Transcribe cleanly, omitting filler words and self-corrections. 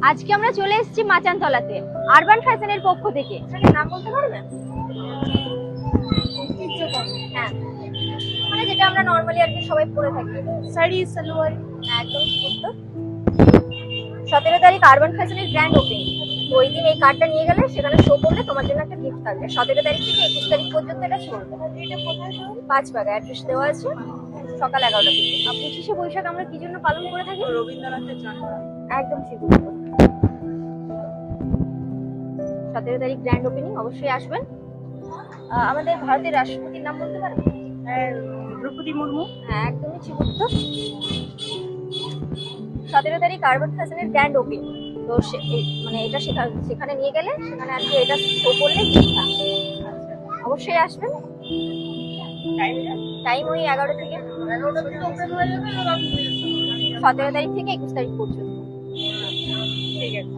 আজকে আমরা চলে এসেছি মাচানতলাতে আরবান ফ্যাশনের পক্ষ থেকে। নাম বলতে পারবেন? হ্যাঁ, মানে যেটা আমরা নরমালি আর কি সবাই পরে থাকি, শাড়ি সালোয়ার। একদম ঠিক তো। 17 তারিখ আরবান ফ্যাশনের গ্র্যান্ড ওপেনিং। তো ওই দিন এই কার্ডটা নিয়ে গেলে সেখানে শো করলে তোমার জন্য একটা গিফট থাকবে। 17 তারিখ থেকে 21 তারিখ পর্যন্ত এটা চলবে। এটা কোথায়? 5 বাগা অ্যাড্রেস দেওয়া আছে। সকাল 11টা থেকে। আর 25শে বৈশাখ আমরা কি জন্য পালন করে থাকি? রবীন্দ্রনাথের জন্ম। একদম ঠিক বলেছো। 17 তারিখ গ্র্যান্ড ওপেনিং, অবশ্যই আসবেন। আমাদের ভারতের রাষ্ট্রপতির নাম বলতে পারবেন? দ্রৌপদী মুর্মু। হ্যাঁ, একদমই ঠিক উত্তর। 17 তারিখ আরবান ফ্যাশনের গ্র্যান্ড ওপেনিং। তো মানে এটা সেখানে নিয়ে গেলে সেখানে আর কি এটা শো করলে অবশ্যই আসবেন। টাইম ওই 11টা থেকে 17 তারিখ থেকে 21 তারিখ পর্যন্ত। ঠিক আছে।